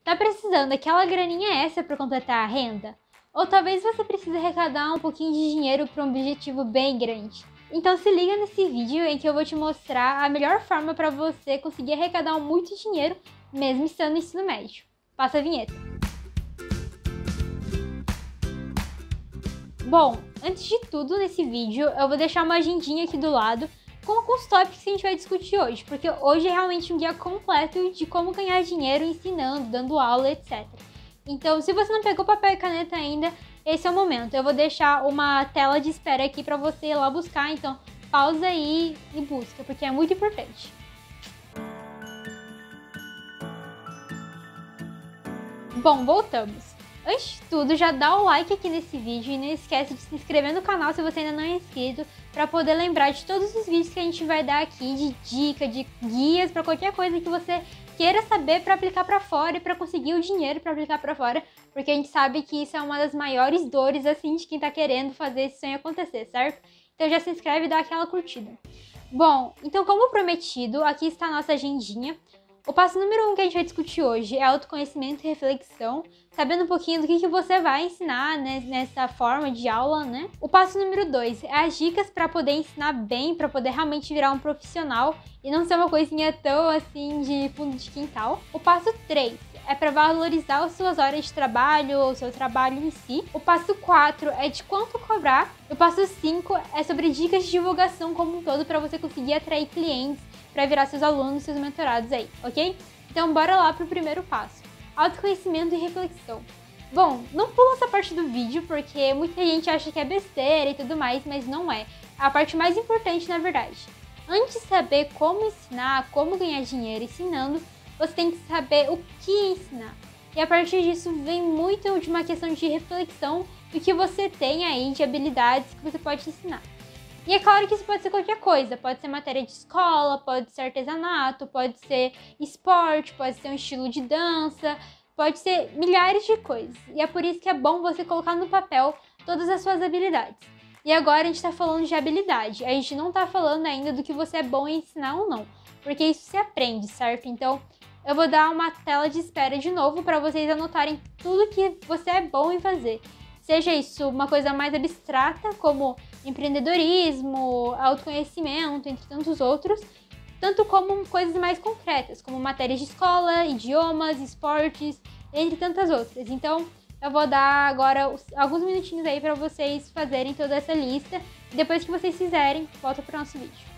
Tá precisando daquela graninha extra para completar a renda? Ou talvez você precise arrecadar um pouquinho de dinheiro para um objetivo bem grande? Então se liga nesse vídeo em que eu vou te mostrar a melhor forma para você conseguir arrecadar muito dinheiro mesmo estando no ensino médio. Passa a vinheta. Bom, antes de tudo nesse vídeo eu vou deixar uma agendinha aqui do lado com alguns tópicos que a gente vai discutir hoje, porque hoje é realmente um guia completo de como ganhar dinheiro ensinando, dando aula, etc. Então, se você não pegou papel e caneta ainda, esse é o momento. Eu vou deixar uma tela de espera aqui para você ir lá buscar, então pausa aí e busca, porque é muito importante. Bom, voltamos. Antes de tudo, já dá o like aqui nesse vídeo e não esquece de se inscrever no canal se você ainda não é inscrito, para poder lembrar de todos os vídeos que a gente vai dar aqui, de dica, de guias, para qualquer coisa que você queira saber para aplicar para fora e para conseguir o dinheiro para aplicar para fora, porque a gente sabe que isso é uma das maiores dores, assim, de quem tá querendo fazer esse sonho acontecer, certo? Então já se inscreve e dá aquela curtida. Bom, então como prometido, aqui está a nossa agendinha. O passo número 1 que a gente vai discutir hoje é autoconhecimento e reflexão, sabendo um pouquinho do que você vai ensinar, né, nessa forma de aula, né? O passo número 2 é as dicas para poder ensinar bem, para poder realmente virar um profissional e não ser uma coisinha tão assim de fundo de quintal. O passo 3 é para valorizar as suas horas de trabalho, ou o seu trabalho em si. O passo 4 é de quanto cobrar. O passo 5 é sobre dicas de divulgação como um todo para você conseguir atrair clientes, para virar seus alunos, seus mentorados aí, ok? Então bora lá pro primeiro passo, autoconhecimento e reflexão. Bom, não pula essa parte do vídeo, porque muita gente acha que é besteira e tudo mais, mas não é. É a parte mais importante, na verdade. Antes de saber como ensinar, como ganhar dinheiro ensinando, você tem que saber o que ensinar. E a partir disso vem muito de uma questão de reflexão do que você tem aí de habilidades que você pode ensinar. E é claro que isso pode ser qualquer coisa, pode ser matéria de escola, pode ser artesanato, pode ser esporte, pode ser um estilo de dança, pode ser milhares de coisas. E é por isso que é bom você colocar no papel todas as suas habilidades. E agora a gente tá falando de habilidade, a gente não tá falando ainda do que você é bom em ensinar ou não, porque isso se aprende, certo? Então eu vou dar uma tela de espera de novo para vocês anotarem tudo que você é bom em fazer. Seja isso uma coisa mais abstrata, como empreendedorismo, autoconhecimento, entre tantos outros, tanto como coisas mais concretas, como matérias de escola, idiomas, esportes, entre tantas outras. Então, eu vou dar agora alguns minutinhos aí para vocês fazerem toda essa lista, e depois que vocês fizerem, volta para o nosso vídeo.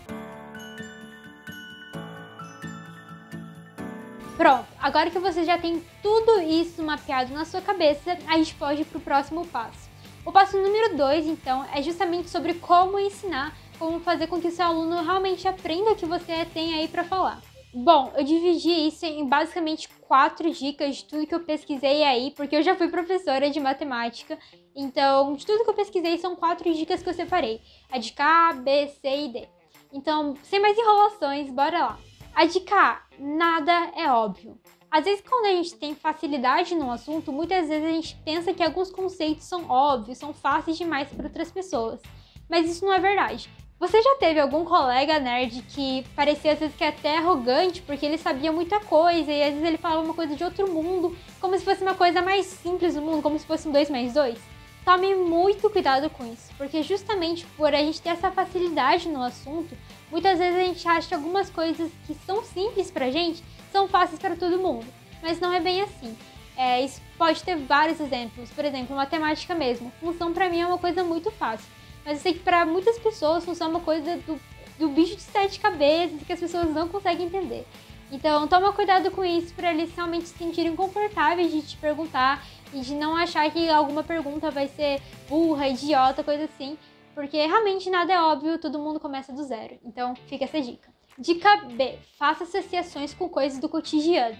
Pronto, agora que você já tem tudo isso mapeado na sua cabeça, a gente pode ir para o próximo passo. O passo número 2, então, é justamente sobre como ensinar, como fazer com que o seu aluno realmente aprenda o que você tem aí para falar. Bom, eu dividi isso em basicamente 4 dicas de tudo que eu pesquisei aí, porque eu já fui professora de matemática, então de tudo que eu pesquisei são 4 dicas que eu separei. A dica A, B, C e D. Então, sem mais enrolações, bora lá. A dica A, nada é óbvio. Às vezes quando a gente tem facilidade num assunto, muitas vezes a gente pensa que alguns conceitos são óbvios, são fáceis demais para outras pessoas. Mas isso não é verdade. Você já teve algum colega nerd que parecia às vezes que é até arrogante porque ele sabia muita coisa e às vezes ele falava uma coisa de outro mundo, como se fosse uma coisa mais simples do mundo, como se fosse um 2 mais 2? Tome muito cuidado com isso, porque justamente por a gente ter essa facilidade no assunto, muitas vezes a gente acha que algumas coisas que são simples pra gente são fáceis para todo mundo, mas não é bem assim. Isso pode ter vários exemplos, por exemplo, matemática mesmo. Função pra mim é uma coisa muito fácil, mas eu sei que para muitas pessoas função é uma coisa do bicho de 7 cabeças que as pessoas não conseguem entender. Então toma cuidado com isso para eles realmente se sentirem confortáveis de te perguntar e de não achar que alguma pergunta vai ser burra, idiota, coisa assim, porque realmente nada é óbvio, todo mundo começa do zero. Então fica essa dica. Dica B, faça associações com coisas do cotidiano.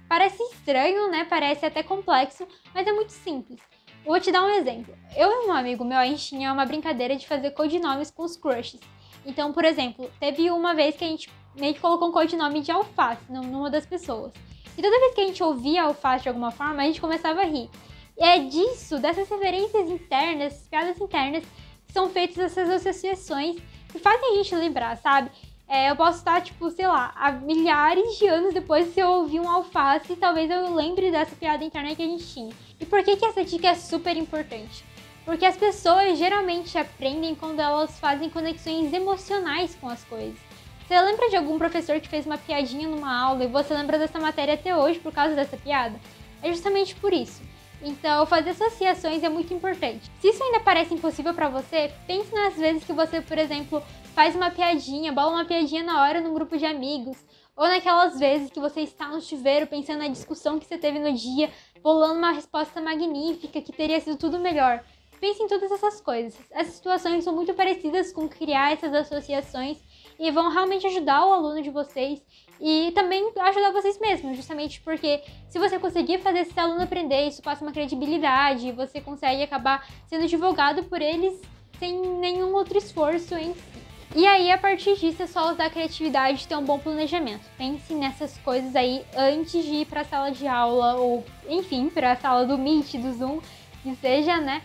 Parece estranho, né? Parece até complexo, mas é muito simples. Vou te dar um exemplo. Eu e um amigo meu, a gente tinha uma brincadeira de fazer codinomes com os crushes. Então, por exemplo, teve uma vez que a gente meio que colocou um codinome de alface numa das pessoas. E toda vez que a gente ouvia alface de alguma forma, a gente começava a rir. E é disso, dessas referências internas, piadas internas, que são feitas essas associações que fazem a gente lembrar, sabe? Eu posso estar, tipo, sei lá, há milhares de anos depois, se eu ouvir um alface, talvez eu lembre dessa piada interna que a gente tinha. E por que essa dica é super importante? Porque as pessoas geralmente aprendem quando elas fazem conexões emocionais com as coisas. Você lembra de algum professor que fez uma piadinha numa aula e você lembra dessa matéria até hoje por causa dessa piada? É justamente por isso. Então, fazer associações é muito importante. Se isso ainda parece impossível pra você, pense nas vezes que você, por exemplo, faz uma piadinha, bola uma piadinha na hora num grupo de amigos, ou naquelas vezes que você está no chuveiro pensando na discussão que você teve no dia, bolando uma resposta magnífica que teria sido tudo melhor. Pense em todas essas coisas. Essas situações são muito parecidas com criar essas associações e vão realmente ajudar o aluno de vocês e também ajudar vocês mesmos, justamente porque se você conseguir fazer esse aluno aprender, isso passa uma credibilidade, você consegue acabar sendo divulgado por eles sem nenhum outro esforço em si. E aí, a partir disso, é só usar a criatividade e ter um bom planejamento. Pense nessas coisas aí antes de ir para a sala de aula ou, enfim, para a sala do Meet, do Zoom, que seja, né?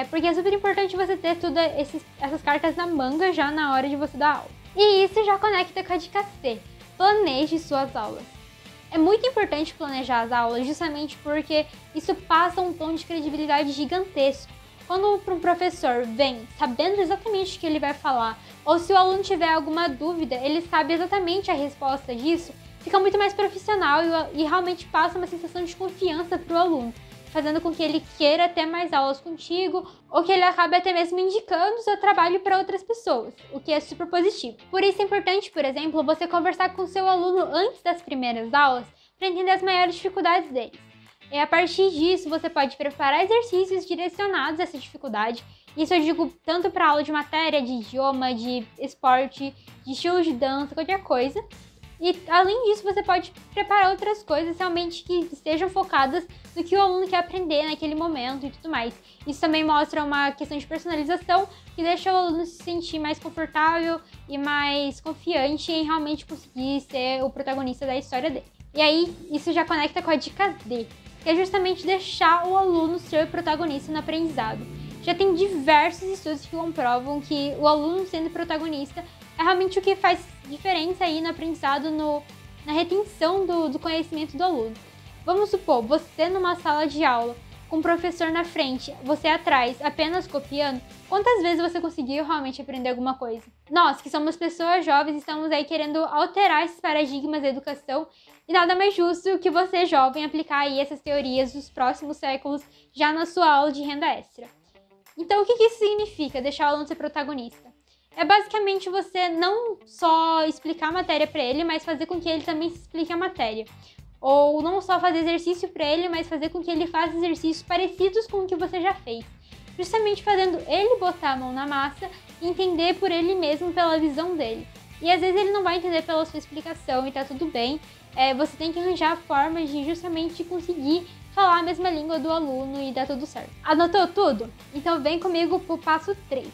Porque é super importante você ter todas essas cartas na manga já na hora de você dar aula. E isso já conecta com a dica C. Planeje suas aulas. É muito importante planejar as aulas justamente porque isso passa um tom de credibilidade gigantesco. Quando um professor vem sabendo exatamente o que ele vai falar, ou se o aluno tiver alguma dúvida, ele sabe exatamente a resposta disso, fica muito mais profissional e realmente passa uma sensação de confiança para o aluno, fazendo com que ele queira ter mais aulas contigo, ou que ele acabe até mesmo indicando o seu trabalho para outras pessoas, o que é super positivo. Por isso é importante, por exemplo, você conversar com o seu aluno antes das primeiras aulas, para entender as maiores dificuldades deles. E a partir disso, você pode preparar exercícios direcionados a essa dificuldade. Isso eu digo tanto para aula de matéria, de idioma, de esporte, de estilo de dança, qualquer coisa. E além disso, você pode preparar outras coisas realmente que estejam focadas no que o aluno quer aprender naquele momento e tudo mais. Isso também mostra uma questão de personalização que deixa o aluno se sentir mais confortável e mais confiante em realmente conseguir ser o protagonista da história dele. E aí, isso já conecta com a dica D, que é justamente deixar o aluno ser o protagonista no aprendizado. Já tem diversos estudos que comprovam que o aluno sendo protagonista é realmente o que faz diferença aí no aprendizado, na retenção do conhecimento do aluno. Vamos supor, você numa sala de aula, com o professor na frente, você atrás, apenas copiando, quantas vezes você conseguiu realmente aprender alguma coisa? Nós, que somos pessoas jovens, estamos aí querendo alterar esses paradigmas da educação e nada mais justo que você, jovem, aplicar aí essas teorias dos próximos séculos já na sua aula de renda extra. Então, o que isso significa, deixar o aluno ser protagonista? É basicamente você não só explicar a matéria para ele, mas fazer com que ele também se explique a matéria. Ou não só fazer exercício para ele, mas fazer com que ele faça exercícios parecidos com o que você já fez. Justamente fazendo ele botar a mão na massa e entender por ele mesmo, pela visão dele. E às vezes ele não vai entender pela sua explicação e tá tudo bem. Você tem que arranjar formas de justamente conseguir falar a mesma língua do aluno e dar tudo certo. Anotou tudo? Então vem comigo pro passo 3.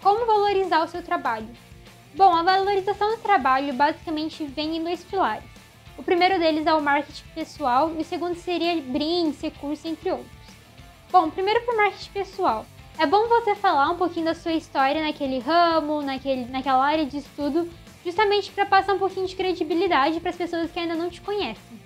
Como valorizar o seu trabalho? Bom, a valorização do trabalho basicamente vem em 2 pilares. O primeiro deles é o marketing pessoal e o segundo seria brindes, recursos, entre outros. Bom, primeiro para o marketing pessoal. É bom você falar um pouquinho da sua história naquele ramo, naquela área de estudo, justamente para passar um pouquinho de credibilidade para as pessoas que ainda não te conhecem.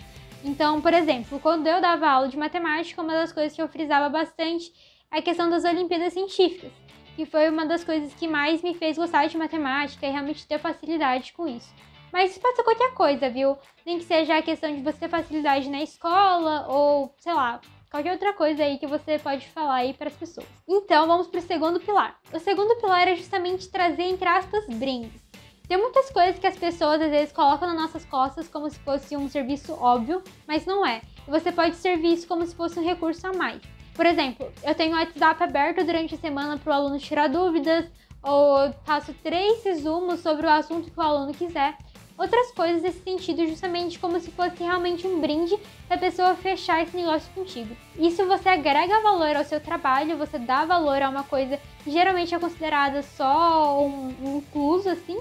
Então, por exemplo, quando eu dava aula de matemática, uma das coisas que eu frisava bastante é a questão das Olimpíadas Científicas, que foi uma das coisas que mais me fez gostar de matemática e realmente ter facilidade com isso. Mas isso pode ser qualquer coisa, viu? Nem que seja a questão de você ter facilidade na escola ou, sei lá, qualquer outra coisa aí que você pode falar aí para as pessoas. Então, vamos para o segundo pilar. O segundo pilar é justamente trazer, entre aspas, brindes. Tem muitas coisas que as pessoas às vezes colocam nas nossas costas como se fosse um serviço óbvio, mas não é. E você pode servir isso como se fosse um recurso a mais. Por exemplo, eu tenho o WhatsApp aberto durante a semana para o aluno tirar dúvidas, ou faço 3 resumos sobre o assunto que o aluno quiser. Outras coisas nesse sentido, justamente como se fosse realmente um brinde da pessoa fechar esse negócio contigo. Isso você agrega valor ao seu trabalho, você dá valor a uma coisa que geralmente é considerada só um incluso, assim,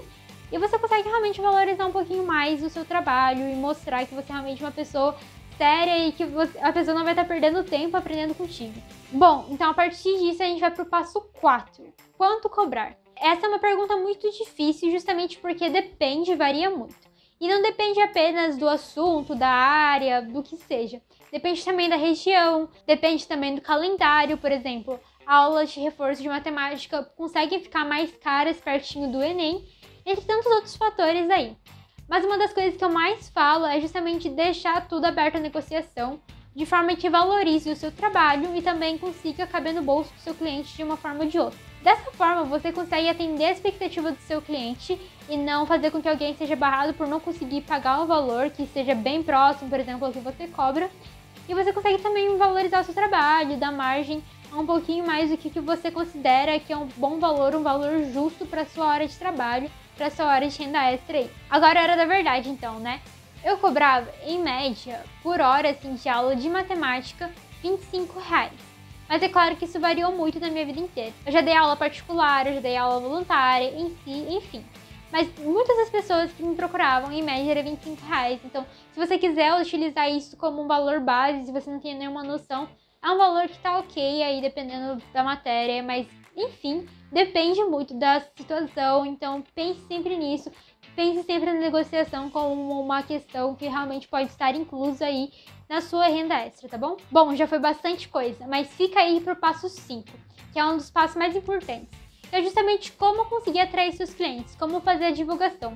e você consegue realmente valorizar um pouquinho mais o seu trabalho e mostrar que você é realmente uma pessoa séria e que a pessoa não vai estar perdendo tempo aprendendo contigo. Bom, então a partir disso a gente vai para o passo 4. Quanto cobrar? Essa é uma pergunta muito difícil, justamente porque depende, varia muito. E não depende apenas do assunto, da área, do que seja. Depende também da região, depende também do calendário, por exemplo. Aulas de reforço de matemática conseguem ficar mais caras pertinho do Enem, entre tantos outros fatores aí. Mas uma das coisas que eu mais falo é justamente deixar tudo aberto à negociação, de forma que valorize o seu trabalho e também consiga caber no bolso do seu cliente de uma forma ou de outra. Dessa forma, você consegue atender a expectativa do seu cliente e não fazer com que alguém seja barrado por não conseguir pagar um valor que seja bem próximo, por exemplo, ao que você cobra. E você consegue também valorizar o seu trabalho, dar margem a um pouquinho mais do que você considera que é um bom valor, um valor justo para a sua hora de trabalho, para a sua hora de renda extra aí. Agora, a hora da verdade, então, né? Eu cobrava, em média, por hora assim, de aula de matemática, R$25. Mas é claro que isso variou muito na minha vida inteira. Eu já dei aula particular, eu já dei aula voluntária, em si, enfim. Mas muitas das pessoas que me procuravam, em média, era R$25. Então, se você quiser utilizar isso como um valor base, se você não tem nenhuma noção, é um valor que tá ok aí, dependendo da matéria, mas, enfim, depende muito da situação. Então, pense sempre nisso. Pense sempre na negociação como uma questão que realmente pode estar inclusa aí na sua renda extra, tá bom? Bom, já foi bastante coisa, mas fica aí pro passo 5, que é um dos passos mais importantes. É justamente como conseguir atrair seus clientes, como fazer a divulgação.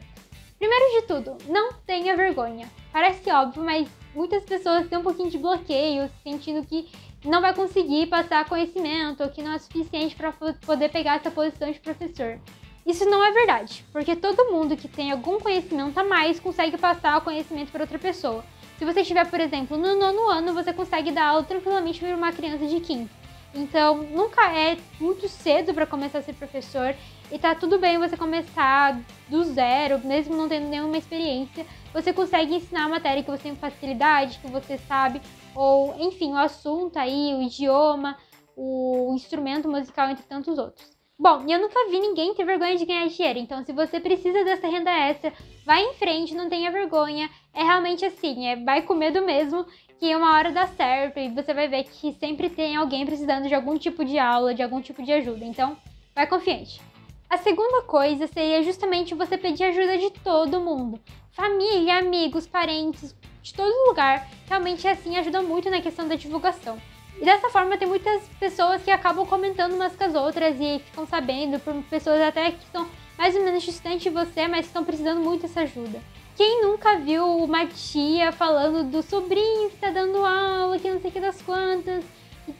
Primeiro de tudo, não tenha vergonha. Parece óbvio, mas muitas pessoas têm um pouquinho de bloqueio, sentindo que não vai conseguir passar conhecimento ou que não é suficiente para poder pegar essa posição de professor. Isso não é verdade, porque todo mundo que tem algum conhecimento a mais consegue passar o conhecimento para outra pessoa. Se você estiver, por exemplo, no 9º ano, você consegue dar aula tranquilamente para uma criança de 15. Então, nunca é muito cedo para começar a ser professor e tá tudo bem você começar do zero, mesmo não tendo nenhuma experiência. Você consegue ensinar a matéria que você tem facilidade, que você sabe, ou, enfim, o assunto aí, o idioma, o instrumento musical, entre tantos outros. Bom, eu nunca vi ninguém ter vergonha de ganhar dinheiro, então se você precisa dessa renda extra, vai em frente, não tenha vergonha. É realmente assim, vai com medo mesmo, que uma hora dá certo e você vai ver que sempre tem alguém precisando de algum tipo de aula, de algum tipo de ajuda, então vai confiante. A segunda coisa seria justamente você pedir ajuda de todo mundo. Família, amigos, parentes, de todo lugar. Realmente assim ajuda muito na questão da divulgação. E dessa forma tem muitas pessoas que acabam comentando umas com as outras e ficam sabendo, por pessoas até que são mais ou menos distantes de você, mas estão precisando muito dessa ajuda. Quem nunca viu uma tia falando do sobrinho que tá dando aula, que não sei o que das quantas,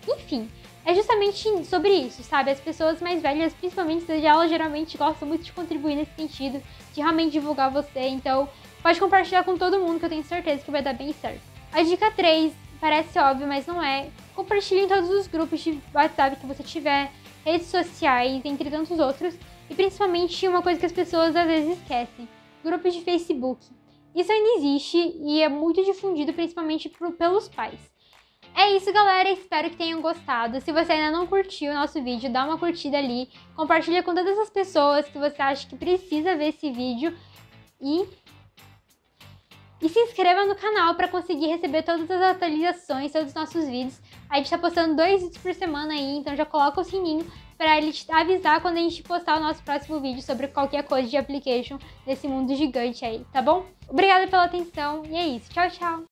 enfim. É justamente sobre isso, sabe? As pessoas mais velhas, principalmente de aula, geralmente gostam muito de contribuir nesse sentido, de realmente divulgar você, então pode compartilhar com todo mundo que eu tenho certeza que vai dar bem certo. A dica 3, parece óbvio, mas não é. Compartilhe em todos os grupos de WhatsApp que você tiver, redes sociais, entre tantos outros. E principalmente uma coisa que as pessoas às vezes esquecem, grupos de Facebook. Isso ainda existe e é muito difundido principalmente pelos pais. É isso, galera, espero que tenham gostado. Se você ainda não curtiu o nosso vídeo, dá uma curtida ali, compartilha com todas as pessoas que você acha que precisa ver esse vídeo e se inscreva no canal para conseguir receber todas as atualizações, todos os nossos vídeos. A gente tá postando 2 vídeos por semana aí, então já coloca o sininho para ele te avisar quando a gente postar o nosso próximo vídeo sobre qualquer coisa de application nesse mundo gigante aí, tá bom? Obrigada pela atenção e é isso. Tchau, tchau!